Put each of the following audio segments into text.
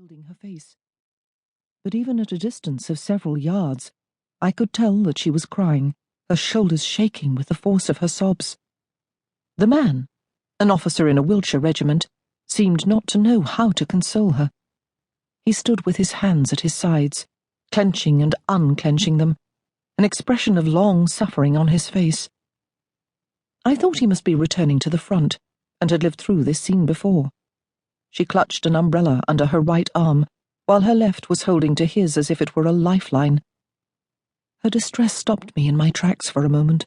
shielding her face. But even at a distance of several yards, I could tell that she was crying, her shoulders shaking with the force of her sobs. The man, an officer in a Wiltshire regiment, seemed not to know how to console her. He stood with his hands at his sides, clenching and unclenching them, an expression of long suffering on his face. I thought he must be returning to the front, and had lived through this scene before. She clutched an umbrella under her right arm, while her left was holding to his as if it were a lifeline. Her distress stopped me in my tracks for a moment.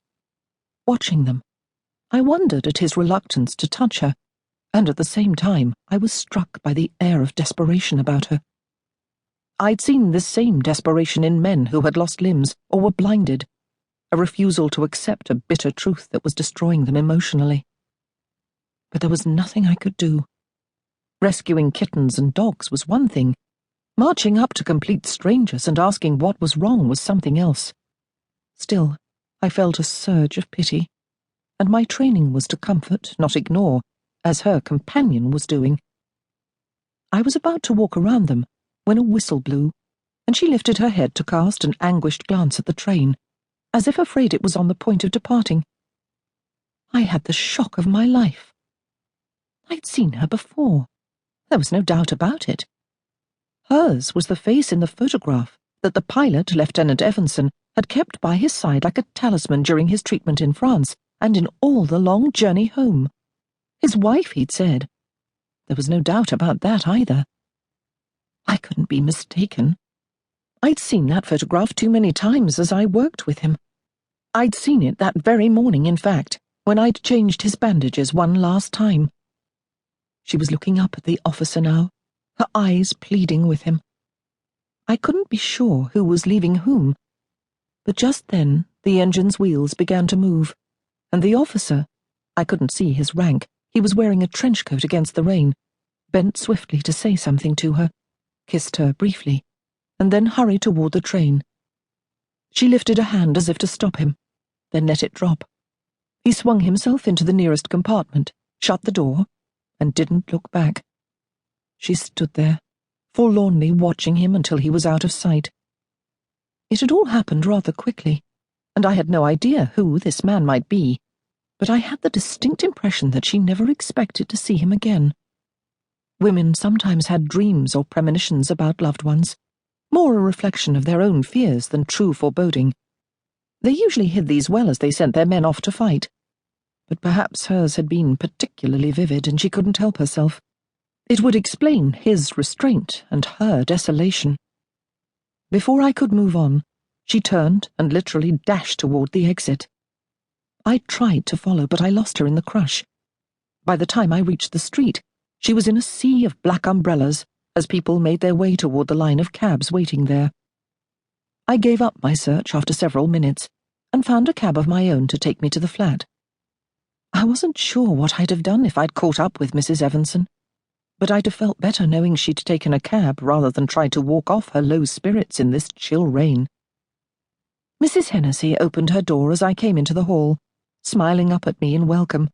Watching them, I wondered at his reluctance to touch her, and at the same time I was struck by the air of desperation about her. I'd seen this same desperation in men who had lost limbs or were blinded, a refusal to accept a bitter truth that was destroying them emotionally. But there was nothing I could do. Rescuing kittens and dogs was one thing. Marching up to complete strangers and asking what was wrong was something else. Still, I felt a surge of pity, and my training was to comfort, not ignore, as her companion was doing. I was about to walk around them when a whistle blew, and she lifted her head to cast an anguished glance at the train, as if afraid it was on the point of departing. I had the shock of my life. I'd seen her before. There was no doubt about it. Hers was the face in the photograph that the pilot, Lieutenant Evanson, had kept by his side like a talisman during his treatment in France and in all the long journey home. His wife, he'd said. There was no doubt about that either. I couldn't be mistaken. I'd seen that photograph too many times as I worked with him. I'd seen it that very morning, in fact, when I'd changed his bandages one last time. She was looking up at the officer now, her eyes pleading with him. I couldn't be sure who was leaving whom, but just then the engine's wheels began to move, and the officer, I couldn't see his rank, he was wearing a trench coat against the rain, bent swiftly to say something to her, kissed her briefly, and then hurried toward the train. She lifted a hand as if to stop him, then let it drop. He swung himself into the nearest compartment, shut the door, and didn't look back. She stood there, forlornly watching him until he was out of sight. It had all happened rather quickly, and I had no idea who this man might be, but I had the distinct impression that she never expected to see him again. Women sometimes had dreams or premonitions about loved ones, more a reflection of their own fears than true foreboding. They usually hid these well as they sent their men off to fight, but perhaps hers had been particularly vivid and she couldn't help herself. It would explain his restraint and her desolation. Before I could move on, she turned and literally dashed toward the exit. I tried to follow, but I lost her in the crush. By the time I reached the street, she was in a sea of black umbrellas as people made their way toward the line of cabs waiting there. I gave up my search after several minutes and found a cab of my own to take me to the flat. I wasn't sure what I'd have done if I'd caught up with Mrs. Evanson, but I'd have felt better knowing she'd taken a cab rather than try to walk off her low spirits in this chill rain. Mrs. Hennessy opened her door as I came into the hall, smiling up at me in welcome.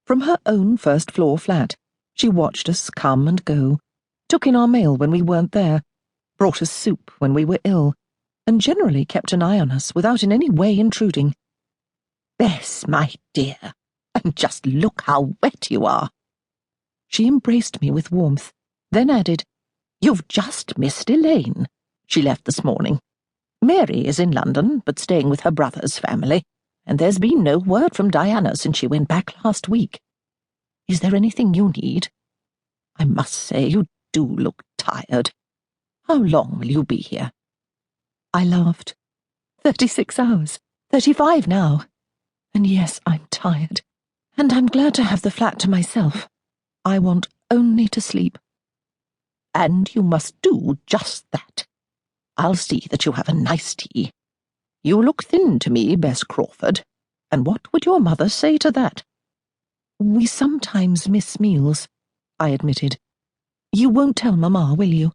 From her own first-floor flat, she watched us come and go, took in our mail when we weren't there, brought us soup when we were ill, and generally kept an eye on us without in any way intruding. "Bess, my dear, and just look how wet you are." She embraced me with warmth, then added, "You've just missed Elaine. She left this morning. Mary is in London, but staying with her brother's family, and there's been no word from Diana since she went back last week. Is there anything you need? I must say you do look tired. How long will you be here?" I laughed. 36 hours, 35 now. And yes, I'm tired. And I'm glad to have the flat to myself. I want only to sleep. "And you must do just that. I'll see that you have a nice tea. You look thin to me, Bess Crawford, and what would your mother say to that?" "We sometimes miss meals," I admitted. "You won't tell Mamma, will you?"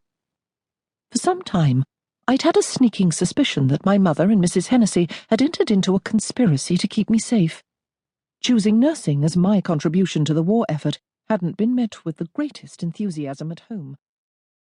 For some time, I'd had a sneaking suspicion that my mother and Mrs. Hennessy had entered into a conspiracy to keep me safe. Choosing nursing as my contribution to the war effort hadn't been met with the greatest enthusiasm at home.